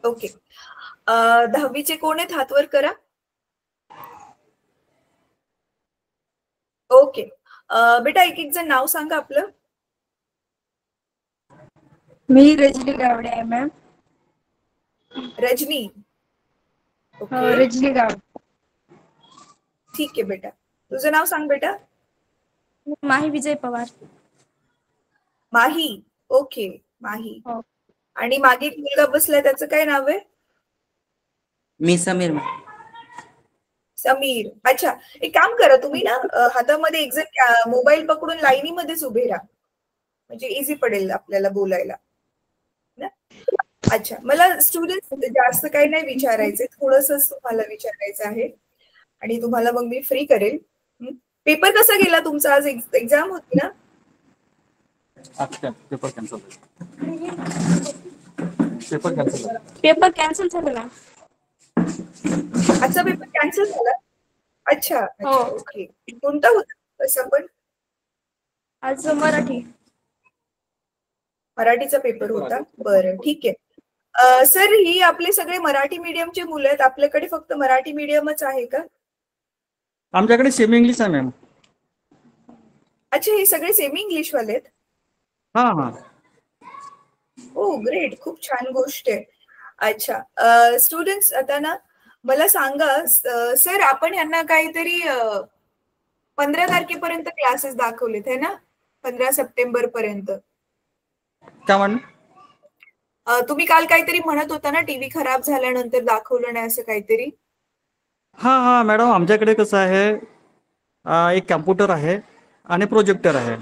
Okay. 10वीचे कोण आहेत हात वर करा. ओके. बेटा एक एक जण नाव सांगा आपलं. मी रजनी गावडे आहे मॅम. रजनी. ओके. रजनी गावडे. ठीक आहे बेटा. तुझं नाव सांग बेटा. माही विजय पवार. माही. ओके माही. हो. आणि मागे एक मुलगा बसलाय त्याचं काय नाव आहे? मी समीर. समीर. अच्छा एक काम करा तुम्ही ना हातामध्ये एक्झॅक्ट मोबाईल पकडून लाईनीमध्येच उभे राहा म्हणजे इझी पडेल आपल्याला बोलायला ना. अच्छा मला स्टुडंट जास्त काही नाही विचारायचंय थोडंसंच तुम्हाला विचारायचं आहे आणि तुम्हाला मग मी फ्री करेल. पेपर कसा गेला तुमचा? आज एक्झाम होती ना? पेपर कॅन्सल झाला. आजचा पेपर कॅन्सल झाला? अच्छा अच्छा ओके. कोणता होता तसं पण? आज मराठीचा पेपर होता. बरं ठीक आहे. सर ही आपले सगळे मराठी मीडियमचे मुलं आहेत. आपल्याकडे फक्त मराठी मीडियमच आहे का? आमच्याकडे सेमी इंग्लिश आहे मॅम. अच्छा हे सगळे सेमी इंग्लिश वाले आहेत? हा हा. ओ ग्रेट. खूप छान गोष्ट आहे. अच्छा स्टुडंट्स आता ना मला सांगा सर आपण यांना काहीतरी 15 तारखेपर्यंत क्लासेस दाखवलेत है ना? 15 सप्टेंबर पर्यंत. काय म्हण? तुम्ही काल काहीतरी म्हणत होता ना टीव्ही खराब झाल्यानंतर दाखवलं नाही असं काहीतरी. हा हा मॅडम आमच्याकडे कसं आहे एक कॅम्प्युटर आहे आणि प्रोजेक्टर आहे.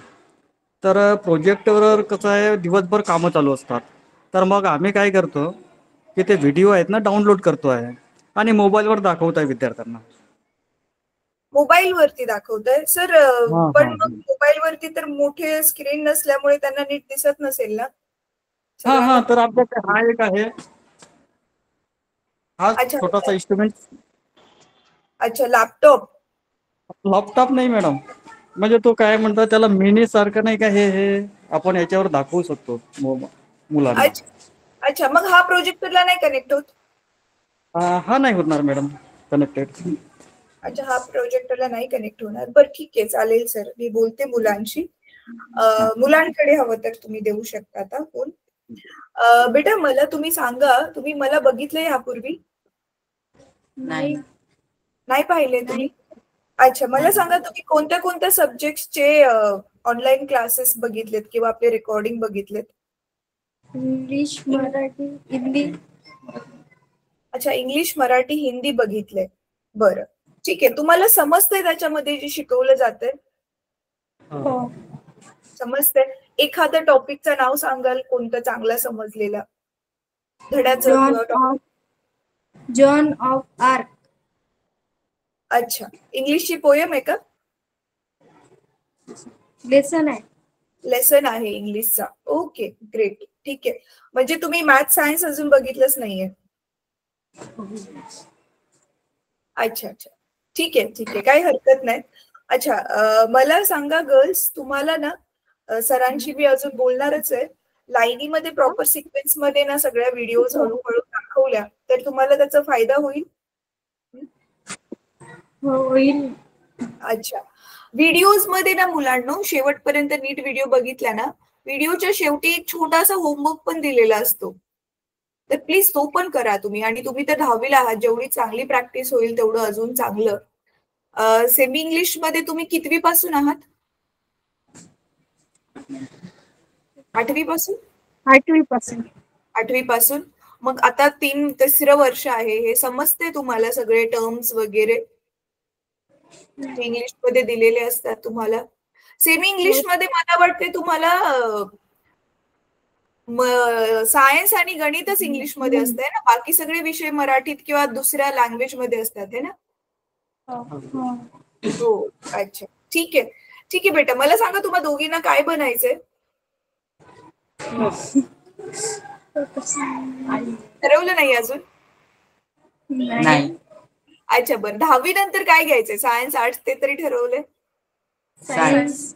तर प्रोजेक्टरवर कसं आहे दिवसभर कामं चालू असतात. तर मग आम्ही काय करतो की ते व्हिडिओ आहेत ना डाउनलोड करतो आहे आणि मोबाईलवर दाखवत आहे विद्यार्थ्यांना. मोबाईल वरती दाखवताय सर? पण मग मोबाईल वरती तर मोठे स्क्रीन नसल्यामुळे त्यांना नीट दिसत नसेल ना? हा हा तर आमच्याकडे हा एक आहे. हा छोटासा इन्स्ट्रुमेंट. अच्छा लॅपटॉप. लॅपटॉप नाही मॅडम. म्हणजे तो काय म्हणतात त्याला मिनी सारखं नाही का हे आपण याच्यावर दाखवू शकतो मुलांना. अच्छा मग हा प्रोजेक्टरला नाही कनेक्ट होत? हा नाही होणार मॅडम कनेक्टेड. अच्छा हा प्रोजेक्टरला नाही कनेक्ट होणार. बरं ठीक आहे चालेल सर. मी बोलते मुलांशी. मुलांकडे हवं तर तुम्ही देऊ शकता आता फोन. बेटा मला तुम्ही सांगा तुम्ही मला बघितलं यापूर्वी? नाही. नाही पाहिले तुम्ही? अच्छा मला सांगा तुम्ही कोणत्या कोणत्या सब्जेक्टचे ऑनलाईन क्लासेस बघितलेत किंवा आपले रेकॉर्डिंग बघितलेत? इंग्लिश, मराठी, हिंदी. अच्छा इंग्लिश, मराठी, हिंदी बघितले. बरं ठीक आहे. तुम्हाला समजतंय त्याच्यामध्ये जे शिकवलं जातंय? हो. समजतंय. एखाद्या टॉपिकचं नाव सांगाल कोणतं चांगलं समजलेलं धड्याचं किंवा टॉपिक? John of arc. अच्छा इंग्लिशची पोयम आहे का? लेसन आहे. लेसन आहे इंग्लिशचा. Okay great. ठीक आहे. म्हणजे तुम्ही मॅथ सायन्स अजून बघितलंच नाहीये? अच्छा अच्छा ठीक आहे ठीक आहे काही हरकत नाही. अच्छा मला सांगा गर्ल्स तुम्हाला ना सरांशी मी अजून बोलणारच आहे. लाईनीमध्ये प्रॉपर सिक्वेन्स मध्ये ना सगळ्या व्हिडिओज हळूहळू दाखवल्या तर तुम्हाला त्याचा फायदा होईल? होईल. अच्छा व्हिडिओज मध्ये ना मुलांनो शेवटपर्यंत नीट व्हिडिओ बघितल्या ना व्हिडिओच्या शेवटी एक छोटासा होमवर्क पण दिलेला असतो. तर प्लीज तो पण करा तुम्ही. आणि तुम्ही तर 10वीला आहात. जेवढी चांगली प्रॅक्टिस होईल तेवढं अजून चांगलं. सेमी इंग्लिश मध्ये तुम्ही कितवी पासून आहात? 8वी पासून? 8वी पासून. 8वी पासून. मग आता 3रं वर्ष आहे. हे समजते तुम्हाला सगळे टर्म्स वगैरे इंग्लिश मध्ये दिलेले असतात तुम्हाला? सेमी इंग्लिश मध्ये मला वाटते तुम्हाला सायन्स आणि गणितच इंग्लिश मध्ये असतंय ना? बाकी सगळे विषय मराठीत किंवा दुसऱ्या लँग्वेज मध्ये असतात है ना? हो अच्छा ठीक आहे ठीक आहे बेटा. मला सांगा तुम्हा दोघींना काय बनायचंय? ठरवलं नाही अजून? नाही. अच्छा बरं 10वी नंतर काय घ्यायचंय? सायन्स आर्ट्स ते तरी ठरवलंय? सायन्स.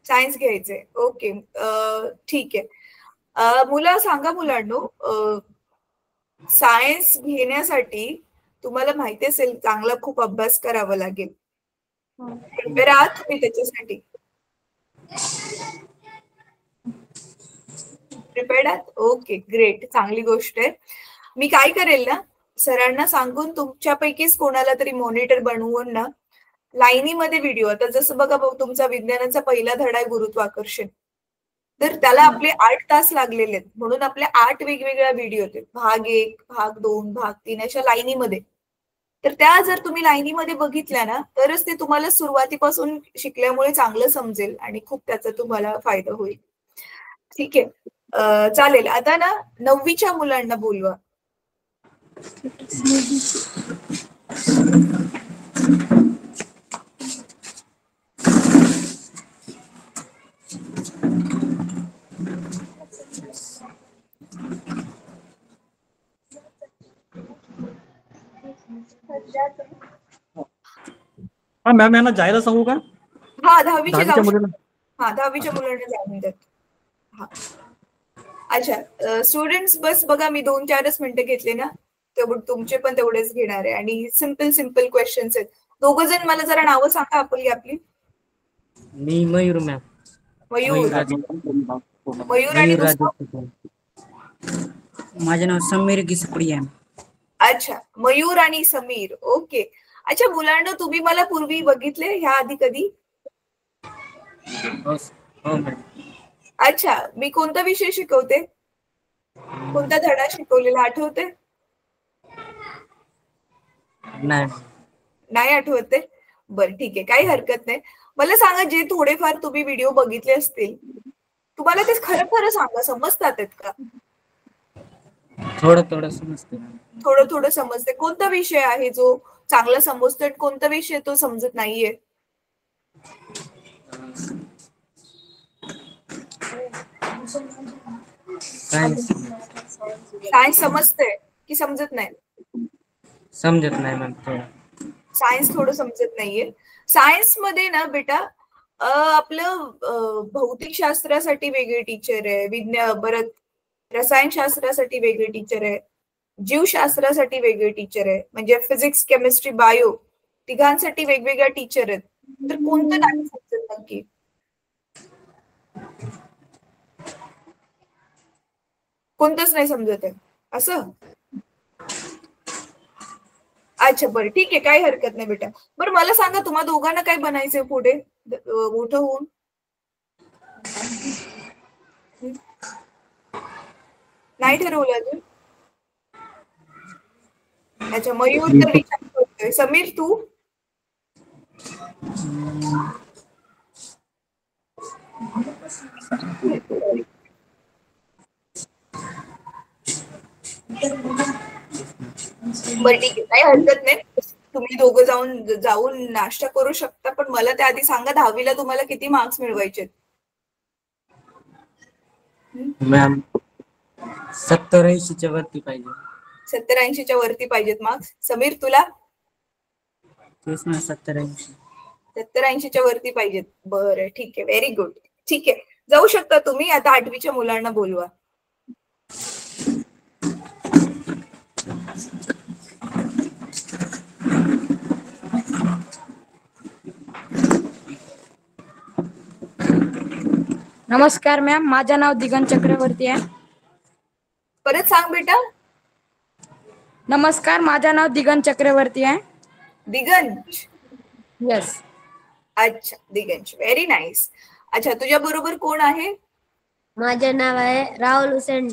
सायन्स घ्यायचंय. ओके, ठीक आहे. मुलं सांगा मुलांनो, सायन्स घेण्यासाठी तुम्हाला माहिती असेल चांगला खूप अभ्यास करावा लागेल. प्रिपेअर आहात तुम्ही त्याच्यासाठी? प्रिपेअर्ड आहात? ओके, ग्रेट, चांगली गोष्ट आहे. मी काय करेल ना, सरांना सांगून तुमच्यापैकीच कोणाला तरी मॉनिटर बनवून ना लाईनीमध्ये व्हिडिओ, आता जसं बघा तुमचा विज्ञानाचा पहिला धडा आहे गुरुत्वाकर्षण, तर त्याला आपले 8 तास लागलेले आहेत. म्हणून आपल्या 8 वेगवेगळ्या व्हिडिओ आहेत, भाग 1, भाग 2, भाग 3 अशा लाईनीमध्ये. तर त्या जर तुम्ही लाईनीमध्ये बघितल्या ना, तरच ते तुम्हाला सुरुवातीपासून शिकल्यामुळे चांगलं समजेल आणि खूप त्याचा तुम्हाला फायदा होईल. ठीक आहे, चालेल. आता ना 9वीच्या मुलांना बोलवा. हा मॅम, यांना जायला सांगू का? हा, 10वीच्या 10वीच्या मुलींना. हा, 10वीच्या मुलांना जाऊन द्या. हा, अच्छा स्टुडंट्स, बस बघा मी 2-4च मिनिटं घेतले ना, तेवढे तुमचे पण तेवढेच घेणार आहे. आणि सिंपल क्वेश्चन्स आहेत. दोघं जण मला जरा नावं सांगा आपली. मी मयूर मॅम. मयूर आणि मयूर दुसरं? माझे नाव समीर गिसपुडिया. अच्छा, मयूर आणि समीर. ओके. अच्छा मुलांना, तुम्ही मला पूर्वी बघितले ह्या आधी कधी? हो मॅम. अच्छा, मी कोणता विषय शिकवते, कोणता धडा शिकवलेला आठवते? नाही आठवते? बरं, ठीक आहे, काही हरकत नाही. मला सांगा, जे थोडेफार तुम्ही व्हिडिओ बघितले असतील, तुम्हाला ते खरं सांगा, समजतात का? थोडं समजते. थोडं समजते. कोणता विषय आहे जो चांगला समजतोय, कोणता विषय तो समजत नाहीये? सायन्स समजते की समजत नाही? समजत नाही मॅम. सायन्स थोडं समजत नाहीये. सायन्स मध्ये ना बेटा, आपलं भौतिकशास्त्रासाठी वेगळे टीचर आहे, परत रसायनशास्त्रासाठी वेगळे टीचर आहे, जीवशास्त्रासाठी वेगळे टीचर आहे, म्हणजे फिजिक्स, केमिस्ट्री, बायो तिघांसाठी वेगवेगळ्या टीचर आहेत. तर कोणतं नाही समजत नक्की? कोणतंच नाही समजत आहे असं? अच्छा, बरं, ठीक आहे, काही हरकत नाही बेटा. बरं मला सांगा, तुम्हा दोघांना काय बनायचंय पुढे मोठं होऊन? नाही ठरवलं अजून? अच्छा, मयूर तर विचार करतोय. समीर, तू? बरं, ठीक आहे, काही हरकत नाही. तुम्ही दोघं जाऊन नाश्ता करू शकता, पण मला त्याआधी सांगा, 10वीला तुम्हाला किती मार्क्स मिळवायचे? मॅम 70-80च्या वरती पाहिजे. 70-80च्या वरती पाहिजेत मार्क्स. समीर, तुला? तेच ना, 70-80. 70-80च्या वरती पाहिजेत. बरं, ठीक आहे, व्हेरी गुड. ठीक आहे, जाऊ शकता तुम्ही. आता 8वीच्या मुलांना बोलवा. नमस्कार मॅम, माझं नाव दिगंत चक्रवर्ती आहे. परत सांग बेटा. नमस्कार, माझं नाव दिगंत चक्रवर्ती आहे. दिगंत? येस. अच्छा, दिगंत, व्हेरी नाईस. अच्छा, तुझ्या बरोबर कोण आहे? माझे नाव आहे राहुल उसेंड.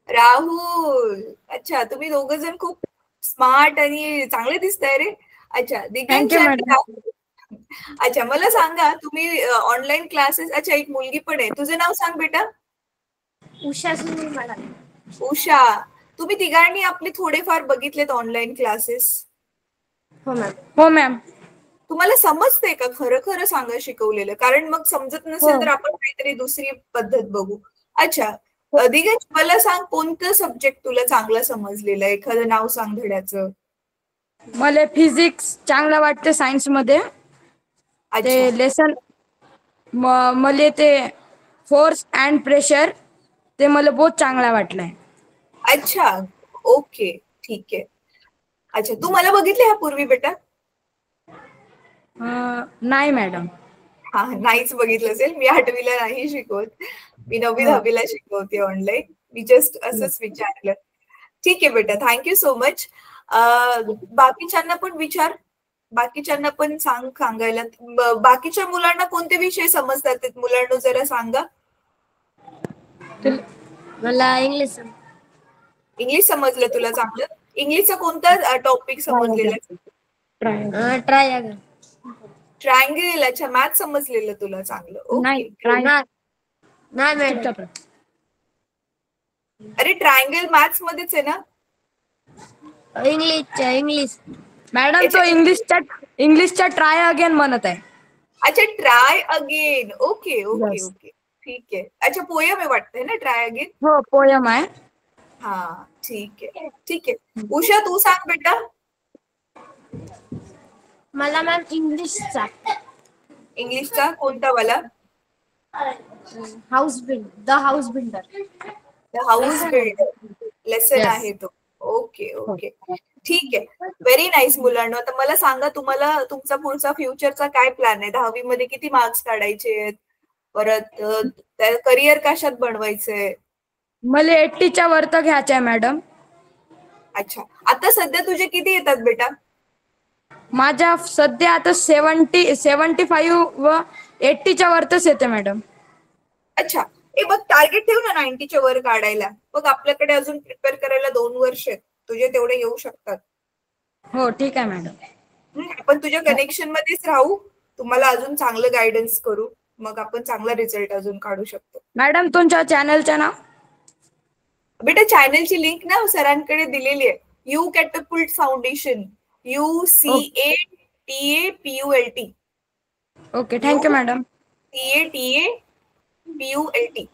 राहुल. अच्छा, तुम्ही दोघं जण खूप स्मार्ट आणि चांगले दिसताय रे. अच्छा, दिगंत. अच्छा, मला सांगा, तुम्ही ऑनलाईन क्लासेस, अच्छा एक मुलगी पण आहे, तुझं नाव सांग बेटा. उषा सुनील मॅडम. उषा, तुम्ही तिघांनी आपले थोडेफार बघितलेत ऑनलाईन क्लासेस? हो मॅम. हो मॅम. तुम्हाला समजतंय का? खरं सांगा शिकवलेलं, कारण मग समजत नसेल तर आपण काहीतरी दुसरी पद्धत बघू. अच्छा, दिगंत, मला सांग, कोणतं सब्जेक्ट तुला चांगलं समजलेलं आहे? एखादं नाव सांग धड्याचं. मला फिजिक्स चांगलं वाटतं सायन्स मध्ये. ते लेसन मला ते फोर्स अँड प्रेशर ते मला बहुत चांगला वाटलाय. अच्छा, ओके, ठीक आहे. अच्छा, तू मला बघितले ह्यापूर्वी बेटा? नाही मॅडम. हा, नाहीच बघितलं असेल. मी 8वीला नाही शिकवत, मी 9वी-10वीला शिकवते ऑनलाईन. मी जस्ट असंच विचारलं. ठीक आहे बेटा, थँक्यू सो मच. बाकीच्यांना पण विचार, बाकीच्यांना पण सांगायला. बाकीच्या मुलांना कोणते विषय समजतात मुलांना जरा सांगा. मला इंग्लिश इंग्लिश समजलं तुला चांगलं? इंग्लिशचा कोणता टॉपिक समजलेला? ट्रायंगल. ट्रायंगल. अच्छा, मॅथ समजलेलं तुला चांगलं. नाही ओके. नाही मॅडम. अरे, ट्रायंगल मॅथ्स मध्येच आहे ना? इंग्लिश मॅडम तो इंग्लिशच्या ट्राय अगेन म्हणत आहे. अच्छा, try again. Okay okay okay, ठीक आहे. अच्छा, पोयम आहे वाटतंय ना ट्राय अगेन? हो, पोयम आहे. हा, ठीक आहे ठीक आहे. उषा, तू सांग बेटा. मला मॅम इंग्लिशचा कोणता वाला? The house builder. The house builder lesson आहे तो. ओके ओके, ठीक आहे. व्हेरी नाईस मुलांनो. आता मला सांगा, तुम्हाला तुमचा पुढचा फ्युचरचा काय प्लॅन आहे? 10वी मध्ये किती मार्क्स काढायचे आहेत? परत करिअर कशात बनवायचंय? मला 80च्या वर तर घ्यायचं आहे मॅडम. अच्छा, आता सध्या तुझे किती येतात बेटा? माझ्या सध्या आता 75 व 80च्या वरतच येते मॅडम. अच्छा, बघ, टार्गेट ठेव ना 90च्या वर काढायला. बघ, आपल्याकडे अजून प्रिपेअर करायला 2 वर्ष आहेत. तुझे तेवढे येऊ शकतात. हो, ठीक आहे मॅडम. आपण तुझ्या कनेक्शन मध्येच राहू, तुम्हाला अजून चांगलं गायडन्स करू, मग आपण चांगला रिझल्ट अजून काढू शकतो. मॅडम, तुमच्या चॅनलचं नाव? बेटा, चॅनलची लिंक ना सरांकडे दिलेली आहे. U Catapult Foundation. UCATAPULT. Okay, thank you madam. CATAPULT.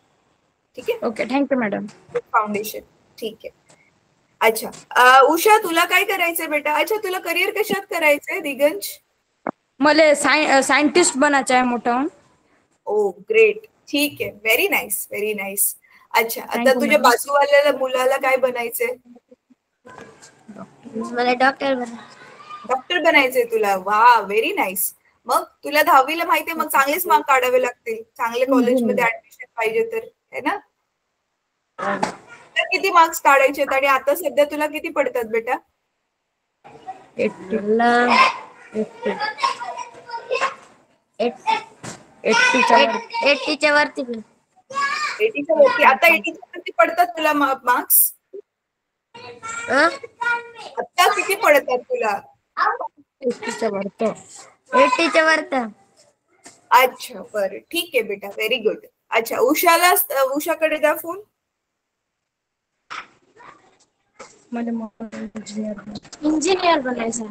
ठीक आहे. Okay, thank you madam. फाउंडेशन, ठीक आहे. अच्छा, उषा, तुला काय करायचंय बेटा? अच्छा, तुला करिअर कशात करायचंय दिगंज? मला सायंटिस्ट बनायचं आहे मोठं. ओ, ग्रेट, ठीक आहे. Very nice, very nice. अच्छा, आता Thank you, तुझ्या ma'am. बाजूवाल्या मुलाला काय बनायचंय? मला डॉक्टर बनायचंय तुला? वा, व्हेरी नाईस. मग तुला 10वीला माहितीये, मग चांगलेच मार्क काढावे लागतील. चांगले कॉलेजमध्ये ऍडमिशन पाहिजे तर, है ना? किती मार्क्स काढायचे आणि आता सध्या तुला किती पडतात बेटा? 80च्या वरती. 80च्या वरती. आता 80च्या वरती पडतात तुला मार्क्स? आता किती पडतात तुला? 80च्या वरती. अच्छा, बरं, ठीक आहे बेटा, व्हेरी गुड. अच्छा, उषाकडे द्या फोन. इंजिनियर बनायचं.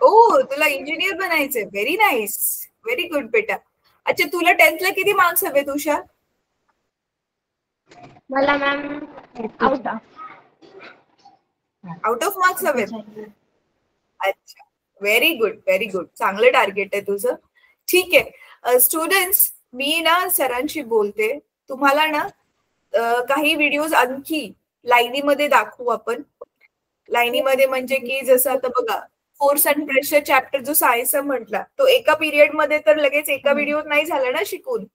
ओ, तुला इंजिनियर बनायचंय. व्हेरी नाईस, व्हेरी गुड बेटा. अच्छा, तुला 10thला किती मार्क्स हवेत उषा? मला मॅम आउट ऑफ मार्क्स हवेत. अच्छा, व्हेरी गुड, व्हेरी गुड. चांगलं टार्गेट आहे तुझं. ठीक आहे. स्टुडंट्स, मी ना सरांशी बोलते. तुम्हाला ना काही व्हिडिओज आणखी लाईनीमध्ये दाखवू आपण. लाईनीमध्ये म्हणजे की जसं आता बघा, फोर्स अँड प्रेशर चॅप्टर जो सायन्स म्हटला, तो एका पिरियड मध्ये तर लगेच एका व्हिडिओ नाही झाला ना शिकून.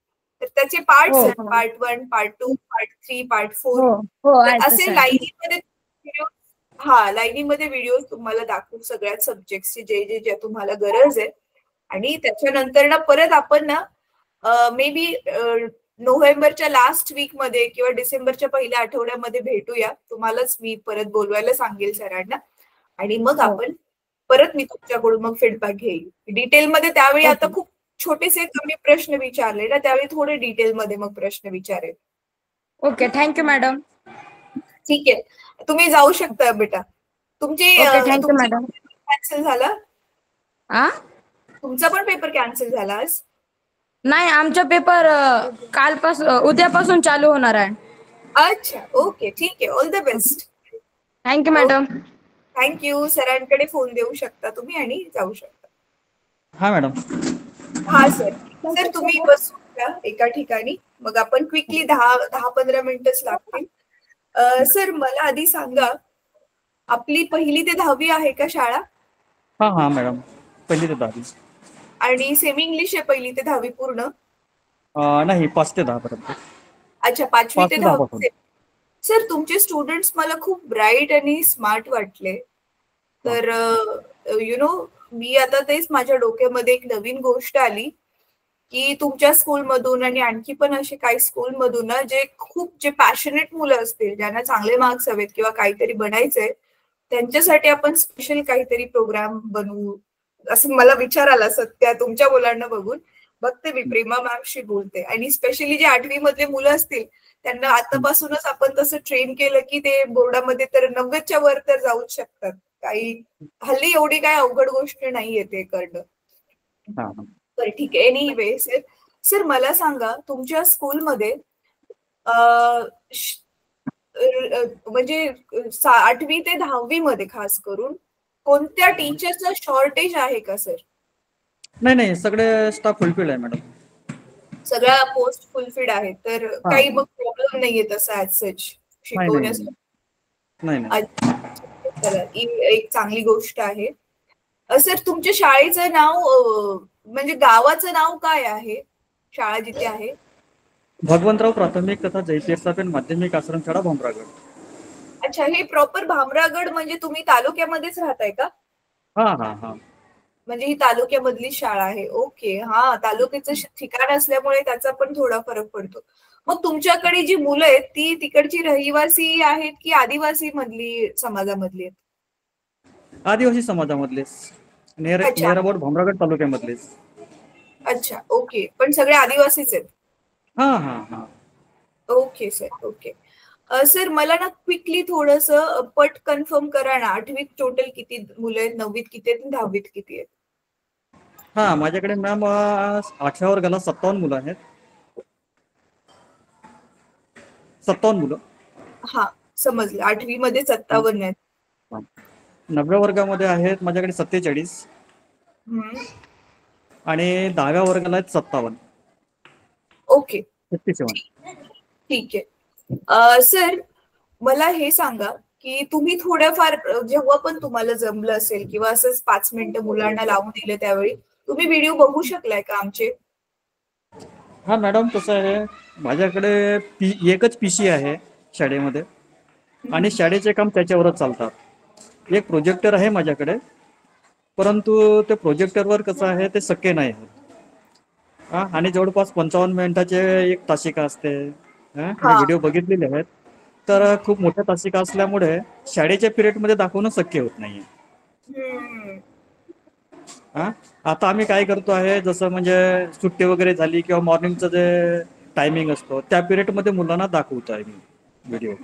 तर त्याचे पार्ट्स आहेत. पार्ट 1, पार्ट 2, पार्ट 3, पार्ट 4 असे लाईनीमध्ये व्हिडिओ. हा, लाईनीमध्ये व्हिडिओ तुम्हाला दाखवू सगळ्याच सब्जेक्टची, जे जे तुम्हाला गरज आहे. आणि त्याच्यानंतर ना परत आपण ना मे बी नोव्हेंबरच्या लास्ट वीक मध्ये किंवा डिसेंबरच्या पहिल्या आठवड्यामध्ये भेटूया. तुम्हालाच मी परत बोलवायला सांगेल सरांना, आणि मग आपण परत मी तुमच्याकडून मग फीडबॅक घेईल डिटेलमध्ये. त्यावेळी आता खूप छोटेसे कमी प्रश्न विचारले ना, त्यावेळी थोडे डिटेलमध्ये मग प्रश्न विचारेल. Okay, thank you madam. ठीक आहे, तुम्ही जाऊ शकता बेटा. Thank you madam. कॅन्सल झाला? तुमचा पण पेपर कॅन्सल झाला आज? नाही, आमचा पेपर उद्यापासून चालू होणार आहे. अच्छा, ओके, ठीक आहे. All the best. Thank you madam. Thank you. सरांकडे फोन देऊ शकता तुम्ही आणि जाऊ शकता. हा मॅडम. हा सर. सर तुम्ही बसून घ्या एका ठिकाणी, मग आपण क्विकली 10-15 मिनिटच लागतील. सर मला आधी सांगा, आपली 1ली ते 10वी आहे का शाळा? हा मॅडम, 1ली ते 10वी. आणि सेमी इंग्लिश आहे 1ली ते 10वी पूर्ण? नाही, 5 ते 10 पर्यंत. अच्छा, 5वी 5 ते ते 10 10वी. पासून. सर तुमचे स्टुडंट्स मला खूप ब्राईट आणि स्मार्ट वाटले. तर मी आता तेच माझ्या डोक्यामध्ये एक नवीन गोष्ट आली की तुमच्या स्कूलमधून आणि आणखी पण असे काही स्कूलमधून ना जे पॅशनेट मुलं असतील, ज्यांना चांगले मार्क्स हवेत किंवा काहीतरी बनायचंय, त्यांच्यासाठी आपण स्पेशल काहीतरी प्रोग्राम बनवू, असं मला विचार आला सध्या तुमच्या मुलांना बघून. बघते मी, प्रेमा मॅमशी बोलते. आणि स्पेशली जे 8वी मधले मुलं असतील त्यांना आतापासूनच आपण तसं ट्रेन केलं की ते बोर्डामध्ये तर 90च्या वर तर जाऊच शकतात. काही हल्ली एवढी काय अवघड गोष्ट नाहीये ते करणं. तर ठीक आहे. एनिवे सर मला सांगा, तुमच्या स्कूलमध्ये म्हणजे 8वी ते 10वी मध्ये खास करून कोणत्या टीचरचं शॉर्टेज आहे का सर? नाही, सगळे स्टाफ फुलफिल आहे मॅडम. सगळ्या पोस्ट फुलफिल्ड आहेत, तर काही मग प्रॉब्लेम नाहीये तसा ऍज सच शिकवण्यासाठी? नाही. चला, ही एक चांगली गोष्ट आहे. सर तुमच्या शाळेचं नाव म्हणजे गावाचं नाव काय आहे, शाळा जिथे आहे? भगवंतराव प्राथमिक तथा जयतीर्थापेन माध्यमिक आश्रमशाळा भामरागड. अच्छा, हे प्रॉपर भामरागड म्हणजे तुम्ही तालुक्यामध्येच राहताय का? हा. म्हणजे ही तालुक्यामधली शाळा आहे. ओके. हा, तालुक्याचं ठिकाण असल्यामुळे त्याचा पण थोडा फरक पडतो. मग तुमच्याकडे जी मुलं आहेत ती तिकडची रहिवासी आहेत की आदिवासी मधली समाजामधली आहेत? आदिवासी समाजामधलेच, नियर अबाउट भामरागड तालुक्यामधलेच. अच्छा, ओके. पण सगळे आदिवासीच आहेत? हा. Okay sir, okay. सर मला ना क्विकली थोडस पट कन्फर्म करा ना, 8वीत टोटल किती मुलं आहेत, 9वीत किती आहेत, 10वीत किती आहेत? हा, माझ्याकडे मॅम 8व्या वर्गाला 57 मुलं आहेत. 57 मुलं. हा, समजलं. 8वी मध्ये 57 आहेत. 9व्या वर्गामध्ये आहेत माझ्याकडे 47 आणि 10व्या वर्गाला आहेत 57. ओके, 57. ठीक आहे. सर मला हे सांगा की तुम्ही थोड्याफार जेव्हा पण तुम्हाला जमलं असेल किंवा असंच 5 मिनिटं मुलांना लावून दिले त्यावेळी तुम्ही व्हिडिओ बघू शकलाय का आमचे? हा मॅडम, कसं आहे, माझ्याकडे एकच PC आहे शाळेमध्ये आणि शाळेचे काम त्याच्यावरच चालतात. एक प्रोजेक्टर आहे माझ्याकडे, परंतु ते प्रोजेक्टरवर कसं आहे ते शक्य नाही होत. आणि जवळपास 55 मिनिटाचे एक तासिका असते. मी व्हिडिओ बघितलेले आहेत. तर खूप मोठ्या तासिका असल्यामुळे शाळेच्या पिरियडमध्ये दाखवणं शक्य होत नाहीये. आता आम्ही काय करतो आहे, जसं म्हणजे सुट्टी वगैरे झाली किंवा मॉर्निंगचं जे टायमिंग असतो त्या पिरियडमध्ये मुलांना दाखवतो आहे मी व्हिडिओ.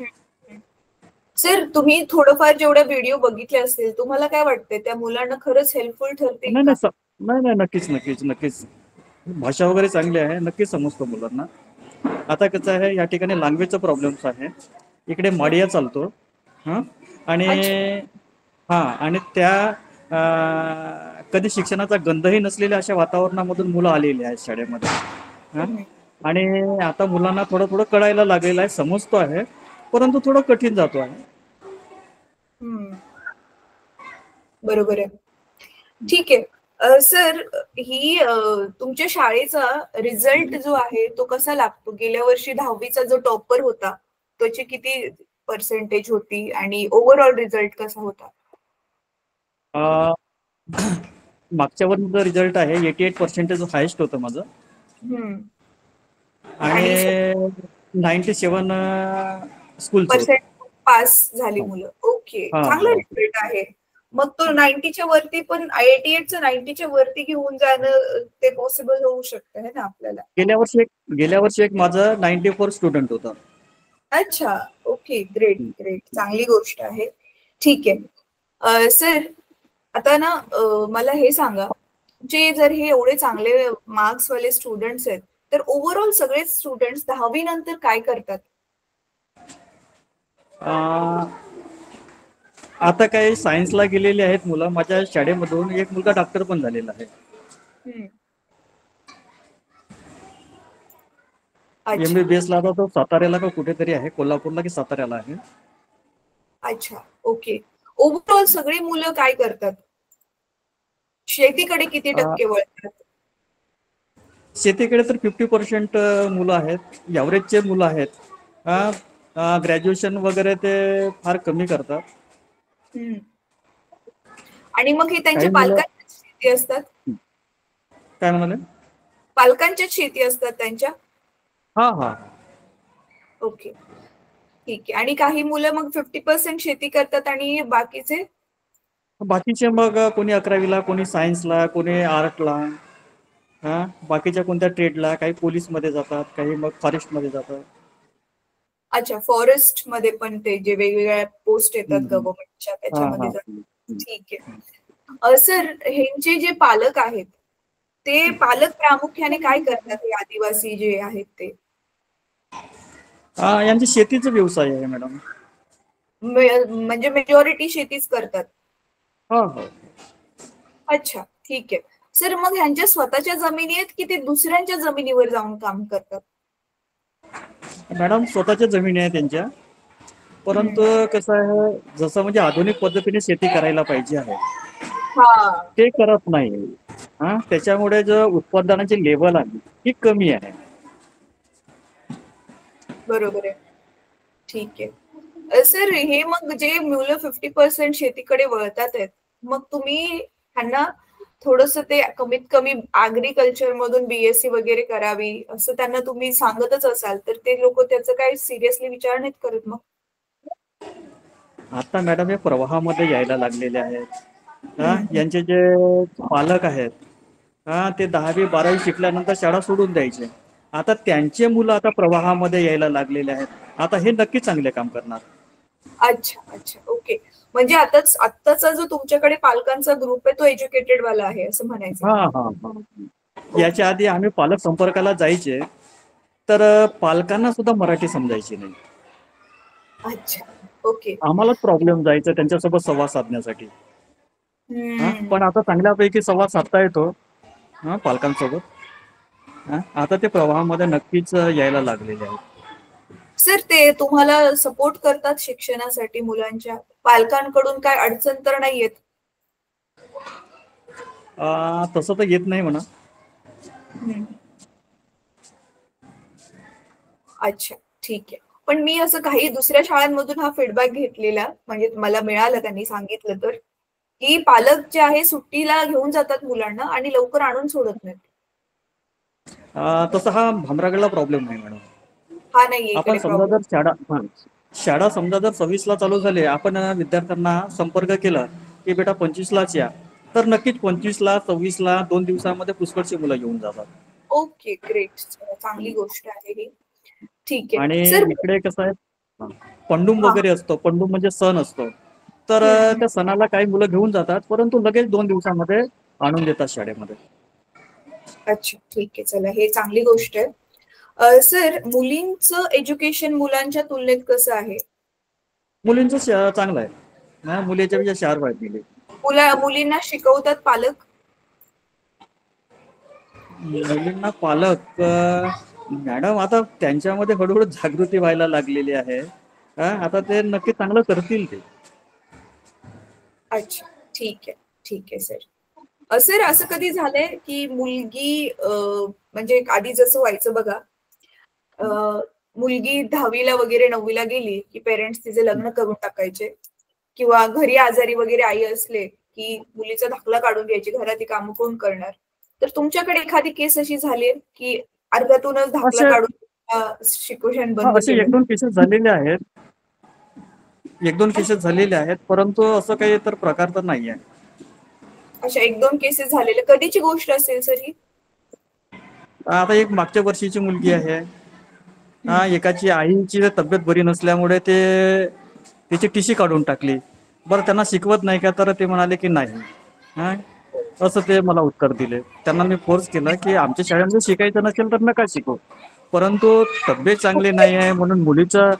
सर तुम्ही थोडंफार जेवढे व्हिडिओ बघितले असतील, तुम्हाला काय वाटतंय त्या मुलांना खरंच हेल्पफुल ठरतील का? नाही, नक्कीच. भाषा वगैरे चांगली आहे, नक्कीच समजतो मुलांना. आता कसं आहे, या ठिकाणी लँग्वेजचा प्रॉब्लेम्स आहे. इकडे माडिया चालतो आणि त्या कधी शिक्षणाचा गंधही नसलेल्या अशा वातावरणामधून मुलं आलेली आहेत शाळेमध्ये. आणि आता मुलांना थोडं कळायला लागलेलं आहे, समजतो आहे, परंतु थोडं कठीण जातो आहे. बरोबर आहे. ठीक आहे. सर ही तुमच्या शाळेचा रिझल्ट जो आहे तो कसा लागतो? गेल्या वर्षी 10वीचा जो टॉपर होता त्याची किती पर्सेंटेज होती आणि ओव्हरऑल रिझल्ट कसा होता? मागच्या वर्षीचा रिझल्ट आहे 88% हायेस्ट होतं माझं. आणि 97 स्कूलचं पास झाली मुलं. ओके, चांगला रिझल्ट आहे. मग तो 90च्या वरती पण 88चं 90च्या वरती घेऊन जाणं ते पॉसिबल होऊ शकतं है ना आपल्याला? गेल्या वर्षी एक माझं 94 स्टुडंट होता. अच्छा, ओके, ग्रेट. चांगली गोष्ट आहे. ठीक आहे. सर आता ना मला हे सांगा, जर हे एवढे चांगले मार्क्स वाले स्टुडंट्स आहेत तर ओव्हरऑल सगळे स्टुडंट्स 10वी नंतर काय करतात? आता काही सायन्सला गेलेले आहेत मुलं. माझ्या शाळेमधून एक मुलगा डॉक्टर पण झालेला आहे. अच्छा MBBS ला आता तो साताऱ्याला का कुठेतरी आहे, कोल्हापूरला की साताऱ्याला आहे. अच्छा ओके. ओव्हरऑल सगळी मुलं काय करतात? शेतीकडे किती अ, टक्के वळतात? शेतीकडे तर 50% मुलं आहेत, ॲव्हरेजचे मुलं आहेत. ग्रॅज्युएशन वगैरे ते फार कमी करतात. हम्म. आणि मग हे त्यांच्या काही मुलं पालकांच्याच शेती असतात? काय म्हणाले? पालकांच्याच शेती असतात त्यांच्या? हा हा. ओके ठीक आहे. आणि काही मुलं मग 50% शेती करतात आणि बाकीचे? बाकीचे मग कोणी 11वीला, कोणी सायन्सला, कोणी आर्टला, बाकीच्या कोणत्या ट्रेडला, काही पोलीसमध्ये जातात, काही मग फॉरेस्टमध्ये जातात. अच्छा फॉरेस्ट मध्ये पण ते जे वेगवेगळ्या पोस्ट येतात हम्म. गव्हर्नमेंटच्या हा त्याच्यामध्ये हा. जातात. ठीक आहे. सर ह्यांचे जे पालक आहेत ते पालक प्रामुख्याने काय करतात हे आदिवासी जे आहेत ते? यांची शेतीचा व्यवसाय आहे मॅडम. म्हणजे मेजॉरिटी शेतीच करतात? हा हो. अच्छा ठीक आहे. सर मग ह्यांच्या स्वतःच्या जमिनी आहेत की ते दुसऱ्यांच्या जमिनीवर जाऊन काम करतात? मॅडम स्वतःच्या जमिनी आहे त्यांच्या, परंतु कसं आहे, जसं म्हणजे आधुनिक पद्धतीने शेती करायला पाहिजे आहे हा ते करत नाही. त्याच्यामुळे जो उत्पादनाची लेवल आहे ही कमी आहे. बरोबर आहे. ठीक आहे. सर हे मग जे मुलं 50% शेतीकडे वळतात आहेत, मग तुम्ही त्यांना थोडस ते कमीत कमी ऍग्रीकल्चर मधून BSc वगैरे करावी असं त्यांना तुम्ही सांगतच असाल, तर ते लोक त्याचं काही सिरियसली विचार नाहीत करत मग? आता मॅडम हे प्रवाहामध्ये यायला लागलेले आहेत. यांचे जे पालक आहेत, ते 10वी 12वी शिकल्यानंतर शाळा सोडून द्यायचे. आता त्यांचे मुलं आता प्रवाहामध्ये यायला लागलेले आहेत. आता हे नक्की चांगले काम करणार. अच्छा अच्छा ओके. म्हणजे आत्ताचा जो तुमच्याकडे पालकांचा ग्रुप आहे तो एज्युकेटेड वाला आहे असं म्हणायचं? हा हा हा. याच्या आधी आम्ही पालक संपर्काला जायचे, तर पालकांना सुद्धा मराठी समजायची नाही. अच्छा ओके. आम्हालाच प्रॉब्लेम जायचा त्यांच्यासोबत संवाद साधण्यासाठी. पण आता चांगल्यापैकी संवाद साधता येतो पालकांसोबत. आता ते प्रवाहामध्ये नक्कीच यायला लागलेले आहेत. सर ते तुम्हाला सपोर्ट करतात शिक्षणासाठी मुलांच्या? पालकांकडून काय अडचण तर नाही येत? तसं तर येत नाही म्हणा. अच्छा ठीक आहे. पण मी असं काही दुसऱ्या शाळांमधून हा फीडबॅक घेतलेला, म्हणजे मला मिळालं त्यांनी सांगितलं तर, की पालक जे आहे सुट्टीला घेऊन जातात मुलांना आणि लवकर आणून सोडत नाहीत. तसा हा भामरागडला प्रॉब्लेम नाही मॅडम. हा नाहीये आपण इकडे समजा प्रॉब्लेम? जर शाळा समजा जर 26ला चालू झाली, आपण विद्यार्थ्यांना संपर्क केला की बेटा 25लाच या, तर नक्कीच 25ला 26ला 2 दिवसामध्ये पुष्कळची मुलं येऊन जातात. Okay great. चांगली गोष्ट आहे ही. ठीक आणि आहे सर. इकडे कसं आहे, पंडुम हा वगैरे असतो, पंडुम म्हणजे सण असतो, तर त्या सणाला काही मुलं घेऊन जातात, परंतु लगेच 2 दिवसामध्ये आणून देतात शाळेमध्ये. अच्छा ठीक आहे. चला हे चांगली गोष्ट आहे. सर मुलींचं एज्युकेशन मुलांच्या तुलनेत कसं आहे? मुलींचं चांगलं आहे. मुलीच्या पेक्षा शार्प आहेत मुली. मुलींना शिकवतात पालक? मुलींना पालक मॅडम आता त्यांच्यामध्ये हळूहळू जागृती व्हायला लागलेली आहे. आता ते नक्की चांगलं करतील ते. अच्छा ठीक आहे. ठीक आहे सर. सर असं कधी झालंय की मुलगी म्हणजे आधी जसं व्हायचं बघा, मुलगी 10वीला वगैरे 9वीला गेली की पेरेंट्स तिचे लग्न करून टाकायचे, किंवा घरी आजारी वगैरे आई असले की मुलीचा दाखला काढून घ्यायची, घरात काम कोण करणार? तर तुमच्याकडे एखादी केस अशी झाली की अर्ध्यातूनच दाखला असे काढून शिक्षण बंद असे केलं? 1-2 केसेस झालेले आहेत. 1-2 केसेस झालेले आहेत, परंतु असं काही तर प्रकार तर नाही आहे. अशा 1-2 केसेस झालेल्या. कधीची गोष्ट असेल सर ही? आता एक मागच्या वर्षीची मुलगी आहे. एकाची आईची तब्येत बरी नसल्यामुळे तिची TC काढून टाकली. बरं त्यांना शिकवत नाही का, तर ते म्हणाले की नाही. असं ते मला उत्तर दिले. त्यांना मी फोर्स केला की आमच्या शाळेमध्ये शिकायचं नसेल तर नका शिकू, परंतु तब्येत चांगली नाही आहे म्हणून मुलीचं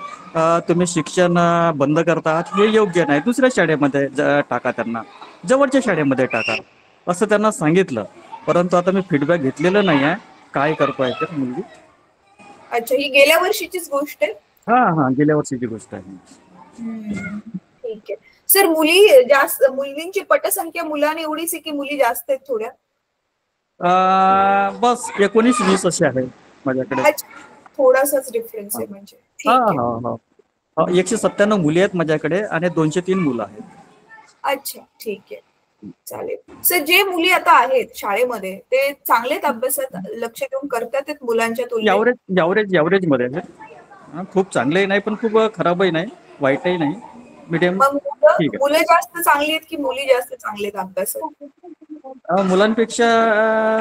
तुम्ही शिक्षण बंद करतात हे योग्य नाही. दुसऱ्या शाळेमध्ये टाका, त्यांना जवळच्या शाळेमध्ये टाका, असं त्यांना सांगितलं. परंतु आता मी फीडबॅक घेतलेलं नाही आहे, काय करतोय तर मुलगी. अच्छा, ही गेल्या वर्षीचीच गोष्ट आहे. हा, गेल्या वर्षीची गोष्ट आहे. ठीक आहे सर. मुली जास्त, मुलींची पटसंख्या मुलांनी एवढीच आहे की मुली जास्त आहेत थोड्या? बस 19-20 असे आहे माझ्याकडे. अच्छा, थोडासाच डिफरन्स आहे म्हणजे. ठीक हा आहे. हा हा 197 मुली आहेत माझ्याकडे आणि 203 मुलं आहेत. अच्छा, ठीक आहे, चालेल सर. जे मुली आता आहेत शाळेमध्ये ते चांगलेच अभ्यासात लक्ष देऊन करतात मुलांच्या तुलनेत? एव्हरेज मध्ये आहे. खूप चांगलंही नाही पण खूप खराबही नाही, वाईटही नाही, मीडियम. मुलं जास्त चांगली आहेत की मुली जास्त चांगले आहेत अभ्यासात? मुलांपेक्षा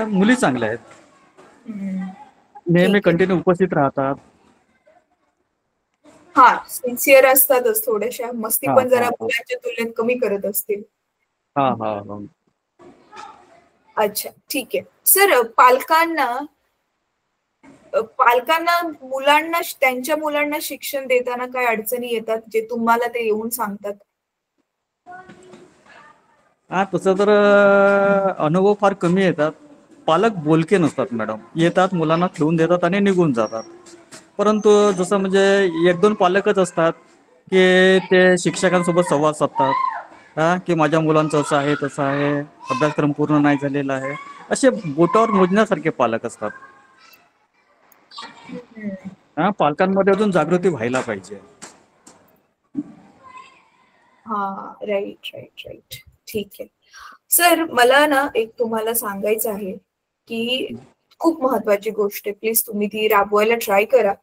मुली चांगल्या आहेत, नेहमी कंटिन्यू उपस्थित राहतात. हा, सिन्सिअर असतातच, थोड्याशा मस्ती पण जरा मुलांच्या तुलनेत कमी करत असतील. हा. अच्छा, ठीक आहे सर. पालकांना मुलांना, त्यांच्या मुलांना शिक्षण देताना काय अडचणी येतात जे तुम्हाला ते येऊन सांगतात? तसं तर अनुभव फार कमी येतात. पालक बोलके नसतात मॅडम, येतात मुलांना ठेवून देतात आणि निघून जातात. परंतु जसं म्हणजे 1-2 पालकच असतात की ते शिक्षकांसोबत संवाद साधतात, की माझ्या मुलांचं असं आहे तसं आहे, अभ्यासक्रम पूर्ण नाही झालेला आहे, असे बोटावर मोजण्यासारखे पालक असतात. पालकांमध्ये अजून जागृती व्हायला पाहिजे. हा, राईट. ठीक आहे सर. मला ना एक तुम्हाला सांगायचं आहे की खूप महत्वाची गोष्ट आहे, प्लीज तुम्ही ती राबवायला ट्राय करा.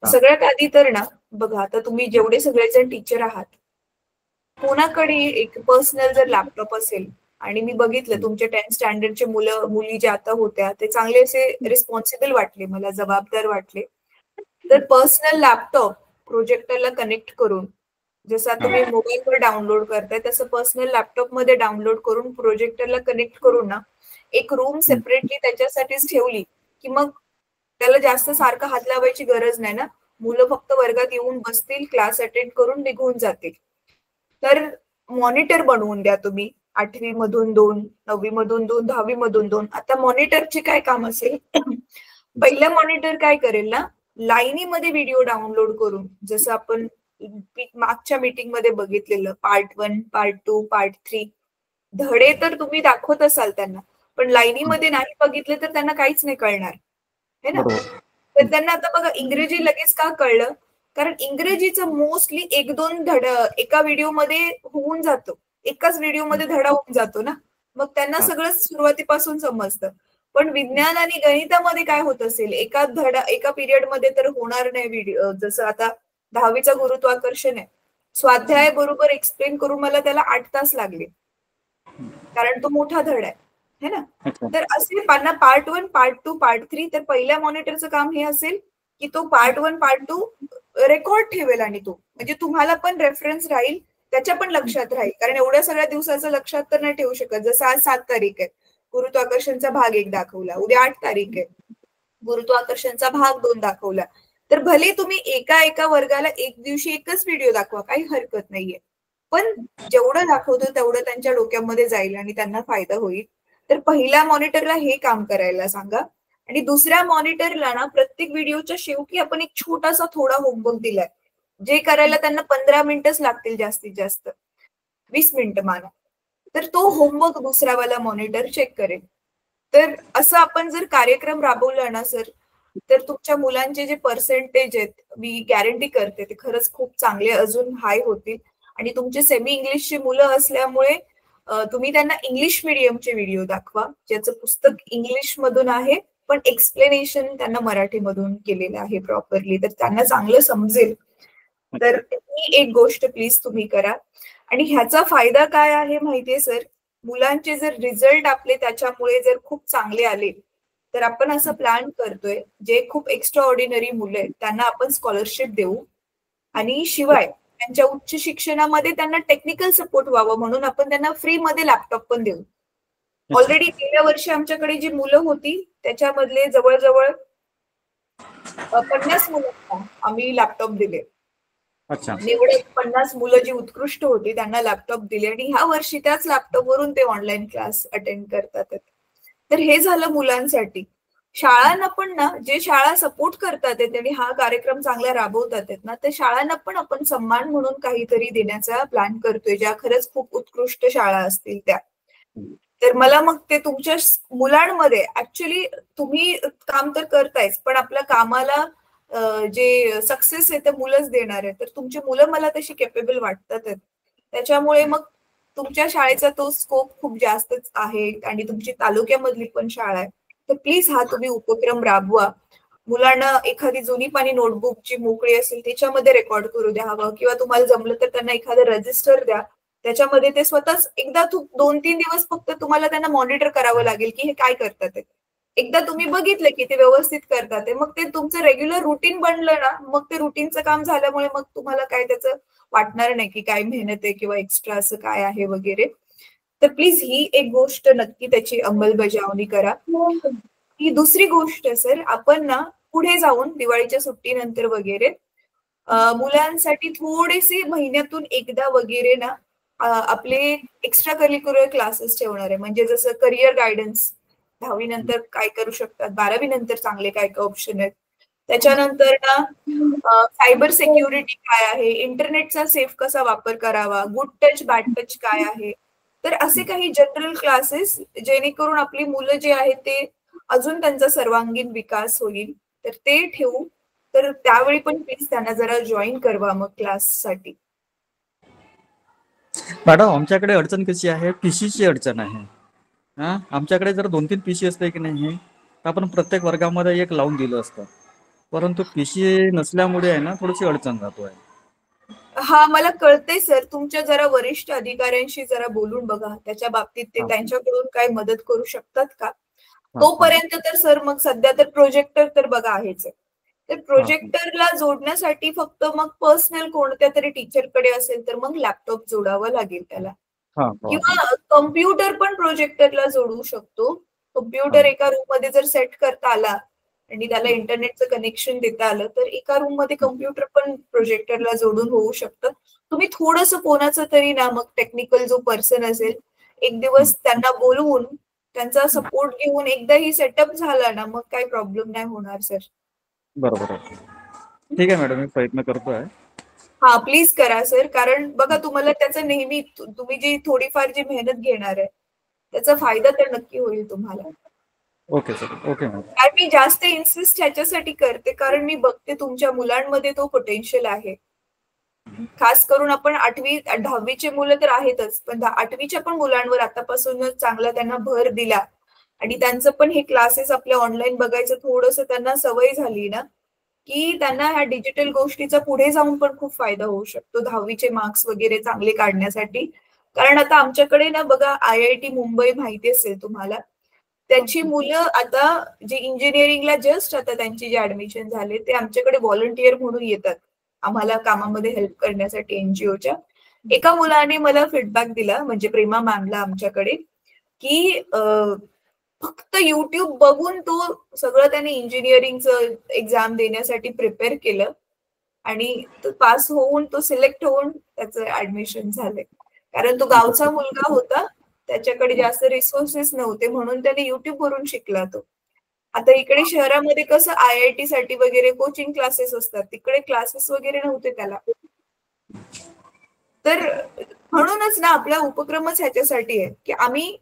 सगळ्यात आधी तर ना बघा, आता तुम्ही जेवढे सगळेजण टीचर आहात, कोणाकडे एक पर्सनल जर लॅपटॉप असेल, आणि मी बघितलं तुमच्या 10th स्टँडर्डचे मुली ज्या आता होत्या ते चांगले असे रिस्पॉन्सिबल वाटले मला, जबाबदार वाटले. तर पर्सनल लॅपटॉप प्रोजेक्टरला कनेक्ट करून, जसं तुम्ही मोबाईलवर डाउनलोड करताय तसं पर्सनल लॅपटॉप मध्ये डाउनलोड करून प्रोजेक्टरला कनेक्ट करून ना एक रूम सेपरेटली त्याच्यासाठीच ठेवली की मग त्याला जास्त सारखं हात लावायची गरज नाही ना. मुलं फक्त वर्गात येऊन बसतील, क्लास अटेंड करून निघून जातील. तर मॉनिटर बनवून द्या तुम्ही. 8वी मधून 2, 9वी मधून 2, 10वी मधून 2. आता मॉनिटरचे काय काम असेल? पहिलं मॉनिटर काय करेल ना, लाईनीमध्ये व्हिडिओ डाउनलोड करून, जसं आपण मागच्या मीटिंग मध्ये बघितलेलं पार्ट 1, पार्ट 2, पार्ट 3, धडे तर तुम्ही दाखवत असाल त्यांना, पण लाईनीमध्ये नाही बघितले तर त्यांना काहीच नाही कळणार है ना. तर त्यांना आता बघा इंग्रजी लगेच का कळलं? कारण इंग्रजीचं मोस्टली 1-2 धडा एका व्हिडिओमध्ये होऊन जातो, एकाच व्हिडिओमध्ये धडा होऊन जातो ना, मग त्यांना सगळं सुरुवातीपासून समजतं. पण विज्ञान आणि गणितामध्ये काय होत असेल, एका पिरियड मध्ये तर होणार नाही व्हिडिओ. जसं आता 10वीचं गुरुत्वाकर्षण आहे, स्वाध्याय बरोबर एक्सप्लेन करून मला त्याला 8 तास लागले, कारण तो मोठा धडा आहे है ना. तर असे पार्ट 1, पार्ट 2, पार्ट 3. तर पहिल्या मॉनिटरचं काम हे असेल की तो पार्ट 1, पार्ट 2 रेकॉर्ड ठेवेल आणि तो म्हणजे तुम्हाला पण रेफरन्स राहील, त्याच्या पण लक्षात राहील. कारण एवढ्या सगळ्या दिवसाचं लक्षात तर नाही ठेवू शकत. जसं आज 7 तारीख आहे, गुरुत्वाकर्षणचा भाग 1 दाखवला, उद्या 8 तारीख आहे, गुरुत्वाकर्षणचा भाग 2 दाखवला. तर भले तुम्ही एका वर्गाला एक दिवशी एकच व्हिडिओ दाखवा, काही हरकत नाहीये, पण जेवढं दाखवतो तेवढं त्यांच्या डोक्यामध्ये जाईल आणि त्यांना फायदा होईल. तर पहिल्या मॉनिटरला हे काम करायला सांगा. आणि दुसऱ्या मॉनिटरला ना प्रत्येक व्हिडिओच्या शेवटी आपण एक छोटासा थोडा होमवर्क दिलाय, जे करायला त्यांना 15 मिनिटच लागतील, जास्तीत जास्त 20 मिनिटं माना. तर तो होमवर्क दुसऱ्यावाला मॉनिटर चेक करेल. तर असं आपण जर कार्यक्रम राबवला ना सर, तर तुमच्या मुलांचे जे पर्सेंटेज आहेत, मी गॅरंटी करते ते खरंच खूप चांगले अजून हाय होतील. आणि तुमचे सेमी इंग्लिशची मुलं असल्यामुळे तुम्ही त्यांना इंग्लिश मीडियमचे व्हिडिओ दाखवा, ज्याचं पुस्तक इंग्लिश मधून आहे पण एक्सप्लेनेशन त्यांना मराठीमधून केलेलं आहे प्रॉपरली, तर त्यांना चांगलं समजेल. तर ही एक गोष्ट प्लीज तुम्ही करा. आणि ह्याचा फायदा काय आहे माहितीये सर, मुलांचे जर रिझल्ट आपले त्याच्यामुळे जर खूप चांगले आले, तर आपण असं प्लॅन करतोय, जे खूप एक्स्ट्रा ऑर्डिनरी मुलं आहेत त्यांना आपण स्कॉलरशिप देऊ, आणि शिवाय त्यांच्या उच्च शिक्षणामध्ये त्यांना टेक्निकल सपोर्ट व्हावं म्हणून आपण त्यांना फ्री मध्ये लॅपटॉप पण देऊ. ऑलरेडी गेल्या वर्षी आमच्याकडे जी मुलं होती त्याच्यामधले जवळजवळ 50 मुलांना आम्ही लॅपटॉप दिले. निवडक 50 मुलं जी उत्कृष्ट होती त्यांना लॅपटॉप दिले, आणि ह्या वर्षी त्याच लॅपटॉप वरून ते ऑनलाईन क्लास अटेंड करतात. तर हे झालं मुलांसाठी. शाळांना पण ना, जे शाळा सपोर्ट करतात आहेत आणि हा कार्यक्रम चांगला राबवतात आहेत ना, त्या शाळांना पण आपण सन्मान म्हणून काहीतरी देण्याचा प्लॅन करतोय, ज्या खरंच खूप उत्कृष्ट शाळा असतील त्या. तर मला मग ते तुमच्या मुलांमध्ये ऍक्च्युली तुम्ही काम तर करतायच, पण आपल्या कामाला जे सक्सेस आहे ते मुलंच देणार आहे. तर तुमची मुलं मला तशी केपेबल वाटतात. त्याच्यामुळे मग तुमच्या शाळेचा तो स्कोप खूप जास्तच आहे आणि तुमची तालुक्यामधली पण शाळा आहे. तर प्लीज हा तुम्ही उपक्रम राबवा. मुलांना एखादी जुनी पानी नोटबुक जी मोकळी असेल त्याच्यामध्ये रेकॉर्ड करू द्या हवं, किंवा तुम्हाला जमलं तर त्यांना एखादं रजिस्टर द्या, त्याच्यामध्ये ते स्वतःच एकदा 2-3 दिवस फक्त तुम्हाला त्यांना मॉनिटर करावं लागेल की हे काय करतात. एकदा तुम्ही बघितलं की ते व्यवस्थित करतात, मग ते तुमचं रेग्युलर रुटीन बनलं ना, मग ते रुटीनचं काम झाल्यामुळे मग तुम्हाला काय त्याचं वाटणार नाही की काय मेहनत आहे किंवा एक्स्ट्रा असं काय आहे वगैरे. तर प्लीज ही एक गोष्ट नक्की त्याची अंमलबजावणी करा. ही दुसरी गोष्ट सर, आपण ना पुढे जाऊन दिवाळीच्या सुट्टीनंतर वगैरे मुलांसाठी थोडेसे महिन्यातून एकदा वगैरे ना आपले एक्स्ट्रा करिक्युलर क्लासेस ठेवणार आहे. म्हणजे जसं करिअर गायडन्स, 10वी नंतर काय करू शकतात, 12वी नंतर चांगले काय काय ऑप्शन आहेत, त्याच्यानंतर ना सायबर सिक्युरिटी काय आहे, इंटरनेटचा सेफ कसा वापर करावा, गुड टच बॅड टच काय आहे. तर असे काही जनरल क्लासेस जेणेकरून आपली मुलं जे आहेत ते अजून त्यांचा सर्वांगीण विकास होईल, तर ते ठेवू. तर त्यावेळी पण प्लीज त्यांना जरा जॉईन करवा मग क्लाससाठी. मॅडम आमच्याकडे अडचण कशी आहे, पीसीची अडचण आहे. आमच्याकडे जर 2-3 पीसी असते की नाही, तर आपण प्रत्येक वर्गामध्ये एक लावून दिलं असतं. परंतु पीसी नसल्यामुळे आहे ना थोडीशी अडचण जातो आहे. हा, मला कळतंय सर. तुमच्या जरा वरिष्ठ अधिकाऱ्यांशी जरा बोलून बघा त्याच्या बाबतीत, ते त्यांच्याकडून काय मदत करू शकतात का. तोपर्यंत तर सर मग सध्या तर प्रोजेक्टर तर बघा आहेच. तर प्रोजेक्टरला जोडण्यासाठी फक्त मग पर्सनल कोणत्या तरी टीचरकडे असेल तर मग लॅपटॉप जोडावं लागेल त्याला, किंवा कम्प्युटर पण प्रोजेक्टरला जोडू शकतो. कम्प्युटर एका रूम मध्ये जर सेट करता आला आणि त्याला इंटरनेटचं कनेक्शन देता आलं तर एका रूम मध्ये कम्प्युटर पण प्रोजेक्टरला जोडून होऊ शकतं. तुम्ही थोडंसं कोणाचं तरी ना मग टेक्निकल जो पर्सन असेल, एक दिवस त्यांना बोलवून त्यांचा सपोर्ट घेऊन एकदा ही सेटअप झाला ना, मग काही प्रॉब्लेम नाही होणार सर. बरोबर आहे. ठीक आहे मॅडम, मी प्रयत्न करतोय. हा प्लीज करा सर, कारण बघा तुम्हाला त्याचं नेहमी तुम्ही जी थोडीफार जी मेहनत घेणार आहे त्याचा फायदा तर नक्की होईल तुम्हाला. Okay sir, okay madam. मी जास्त इन्सिस्ट ह्याच्यासाठी करते कारण मी बघते तुमच्या मुलांमध्ये तो पोटेन्शियल आहे. खास करून आपण 8वी 10वीचे मुलं तर आहेतच, पण 8वीच्या पण मुलांवर आतापासूनच चांगला त्यांना भर दिला आणि त्यांचं पण हे क्लासेस आपल्या ऑनलाईन बघायचं थोडंसं त्यांना सवय झाली ना, की त्यांना ह्या डिजिटल गोष्टीचा पुढे जाऊन पण खूप फायदा होऊ शकतो 10वीचे मार्क्स वगैरे चांगले काढण्यासाठी. कारण आता आमच्याकडे ना बघा IIT मुंबई माहिती असेल तुम्हाला, त्यांची मुलं आता जे इंजिनिअरिंगला जस्ट आता त्यांची जे ऍडमिशन झाले ते आमच्याकडे व्हॉलंटियर म्हणून येतात आम्हाला कामामध्ये हेल्प करण्यासाठी NGOच्या. एका मुलाने मला फीडबॅक दिला, म्हणजे प्रेमा मॅमला आमच्याकडे, की फक्त युट्यूब बघून तो सगळं त्याने इंजिनिअरिंगचं एक्झाम देण्यासाठी प्रिपेअर केलं आणि तो पास होऊन तो सिलेक्ट होऊन त्याचं ऍडमिशन झालंय. कारण तो गावचा मुलगा होता, त्याच्याकडे जास्त रिसोर्सेस नव्हते म्हणून त्याने युट्यूब वरून शिकला तो. आता इकडे शहरामध्ये कसं IIT साठी वगैरे कोचिंग क्लासेस असतात, तिकडे क्लासेस वगैरे नव्हते त्याला. तर म्हणूनच ना आपला उपक्रमच ह्याच्यासाठी आहे की आम्ही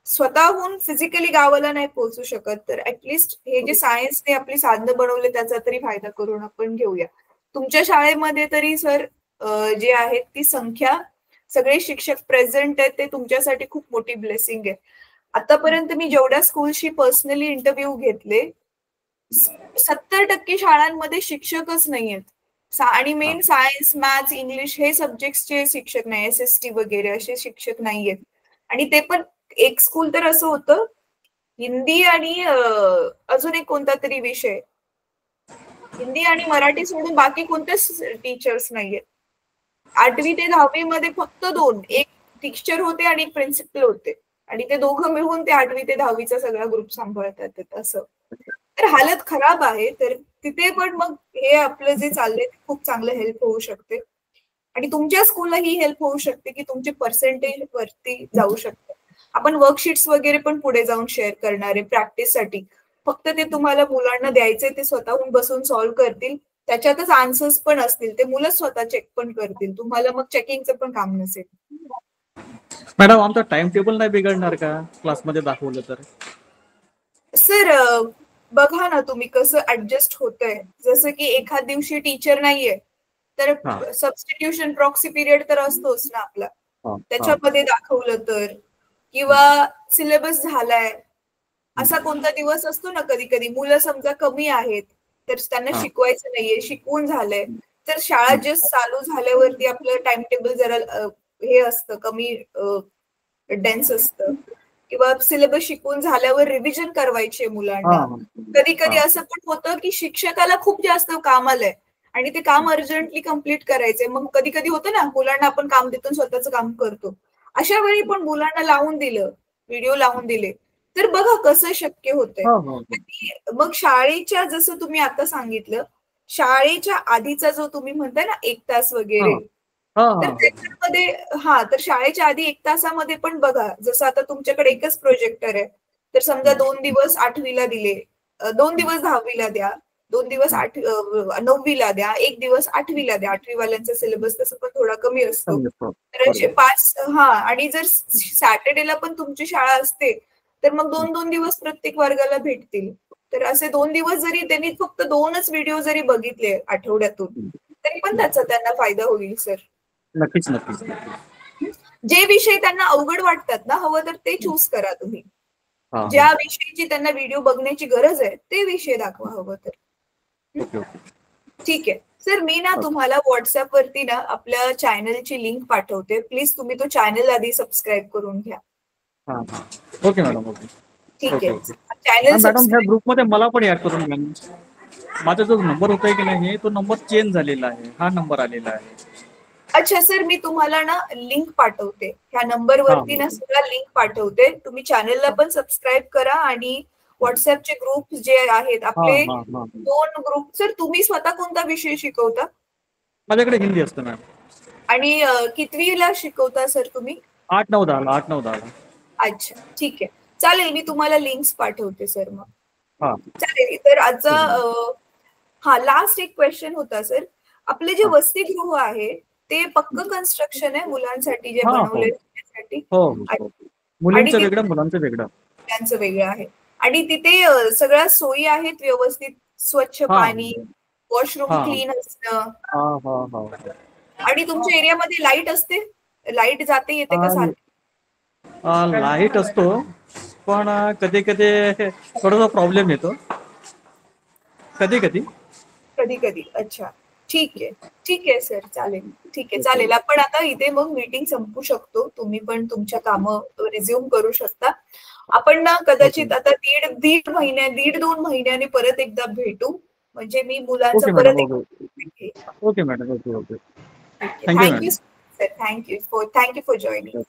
स्वतःहून फिजिकली गावाला नाही पोहोचू शकत, तर ऍटलिस्ट हे जे सायन्सने आपली साधनं बनवले त्याचा तरी फायदा करून आपण घेऊया. तुमच्या शाळेमध्ये तरी सर जे आहेत ती संख्या, सगळे शिक्षक प्रेझेंट आहेत, ते तुमच्यासाठी खूप मोठी ब्लेसिंग आहे. आतापर्यंत मी जेवढ्या स्कूलशी पर्सनली इंटरव्ह्यू घेतले, 70% शाळांमध्ये शिक्षकच नाहीयेत. आणि मेन सायन्स, मॅथ्स, इंग्लिश हे सब्जेक्टचे शिक्षक नाही, SST वगैरे असे शिक्षक नाहीयेत. आणि ते पण एक स्कूल तर असं होतं, हिंदी आणि अजून एक कोणता तरी विषय, हिंदी आणि मराठी सोडून बाकी कोणतेच टीचर्स नाहीयेत. 8वी ते 10वी मध्ये फक्त 2, एक टीचर होते आणि एक प्रिन्सिपल होते, आणि ते दोघं मिळून ते 8वी ते 10वीचा सगळा ग्रुप सांभाळतात असं. तर हालत खराब आहे. तर तिथे पण मग हे आपलं जे चाललंय ते खूप चांगलं हेल्प होऊ शकते आणि तुमच्या स्कूलला ही हेल्प होऊ शकते की तुमचे पर्सेंटेज वरती जाऊ शकते. आपण वर्कशीट्स वगैरे पण पुढे जाऊन शेअर करणार आहे प्रॅक्टिससाठी. फक्त ते तुम्हाला मुलांना द्यायचे, ते स्वतःहून बसून सॉल्व्ह करतील, त्याच्यातच आन्सर्स पण असतील, ते मुलं स्वतः चेक पण करतील, तुम्हाला मग चेकिंगचं पण काम नसेल. मॅडम आमचा टाइम टेबल नाही बिघडणार का क्लासमध्ये दाखवलं तर? सर बघा ना तुम्ही कसं ऍडजस्ट होतंय. जसं की एखाद दिवशी टीचर नाहीये तर हा. सबस्टिट्यूशन प्रॉक्सी पिरियड तर असतोच ना आपला, हा. त्याच्यामध्ये दाखवलं तर, किंवा सिलेबस झालाय असा कोणता दिवस असतो ना, कधी कधी मुलं समजा कमी आहेत तर त्यांना हा. शिकवायचं नाहीये, शिकवून झालंय, तर शाळा जस्ट चालू झाल्यावरती आपलं टाइम टेबल जरा हे असतं, कमी डेन्स असतं, किंवा सिलेबस शिकवून झाल्यावर रिव्हिजन करवायचे मुलांना. हा. कधी कधी असं पण होतं की शिक्षकाला खूप जास्त काम आलंय आणि ते काम अर्जंटली कम्प्लीट करायचंय, मग कधी कधी होतं ना मुलांना आपण काम देतो स्वतःच काम करतो, अशा वेळी पण मुलांना लावून दिलं, व्हिडिओ लावून दिले तर बघा कसं शक्य होतंय. हो, हो. आणि मग शाळेच्या, जसं तुम्ही आता सांगितलं, शाळेच्या आधीचा जो तुम्ही म्हणताय ना 1 तास वगैरे, हा. तर हा. त्याच्यामध्ये तर शाळेच्या आधी 1 तासामध्ये पण बघा, जसं आता तुमच्याकडे एकच प्रोजेक्टर आहे तर समजा 2 दिवस 8वीला दिले, 2 दिवस 10वीला द्या, 2 दिवस 9वीला द्या, 1 दिवस 8वीला द्या. 8वी वाल्यांचा सिलेबस तसं पण थोडा कमी असतो, तर असे 5. आणि जर सॅटर्डेला पण तुमची शाळा असते तर मग 2-2 दिवस प्रत्येक वर्गाला भेटतील. तर असे 2 दिवस जरी त्यांनी फक्त 2च व्हिडिओ जरी बघितले आठवड्यातून तरी पण त्याचा त्यांना फायदा होईल सर. नक्कीच नक्कीच. जे विषय त्यांना अवघड वाटतात ना, हवं तर ते चूज करा तुम्ही. हा. ज्या विषयीची त्यांना व्हिडिओ बघण्याची गरज आहे ते विषय दाखवा हवं तर. Okay okay. ठीक आहे सर, मी ना तुम्हाला व्हॉट्सअप वरती ना आपल्या चॅनलची लिंक पाठवते, प्लीज तुम्ही तो चॅनल आधी सबस्क्राईब करून घ्या. हा. हा. Okay madam. ओके. ठीक ओके, आहे ओके. चॅनल मॅडम ह्या ग्रुपमध्ये मला पण ऍड करून घ्या. माझा जो नंबर होता की नाही तो नंबर चेंज झालेला आहे, हा नंबर आलेला आहे. अच्छा सर, मी तुम्हाला ना लिंक पाठवते, ह्या नंबरवरती ना सगळा लिंक पाठवते, तुम्ही चॅनलला पण सबस्क्राईब करा आणि व्हॉट्सअपचे ग्रुप जे आहेत आपले 2 ग्रुप. सर तुम्ही स्वतः कोणता विषय शिकवता? माझ्याकडे हिंदी असतं मॅम. आणि कितवीला शिकवता सर तुम्ही? 8, 9, 10 8, 9, 10. अच्छा ठीक आहे, चालेल, मी तुम्हाला लिंक्स पाठवते सर. मग हा. चालेल. तर आजचा लास्ट एक क्वेश्चन होता सर, आपले जे वसतिगृह आहे ते पक्क कन्स्ट्रक्शन आहे मुलांसाठी जे बनवले त्यासाठी? हो. मुलींचं आणि वेगळं, मुलांचं वेगळं. त्यांचं वेगळं आहे. आणि तिथे सगळ्या सोयी आहेत व्यवस्थित, स्वच्छ पाणी, वॉशरूम क्लीन असणं, आणि तुमच्या एरियामध्ये लाईट असते, लाईट जाते येते का सारखी? लाईट असतो पण कधी कधी थोडासा प्रॉब्लेम येतो, कधी कधी. अच्छा ठीक आहे सर, चालेल. ठीक आहे, चालेल. आपण आता इथे मग मीटिंग संपू शकतो, तुम्ही पण तुमच्या कामं रिझ्यूम करू शकता. आपण ना कदाचित आता 1.5 महिन्याने परत एकदा भेटू, म्हणजे मी मुलांचं परत okay madam. Okay. Thank you sir, thank you for joining.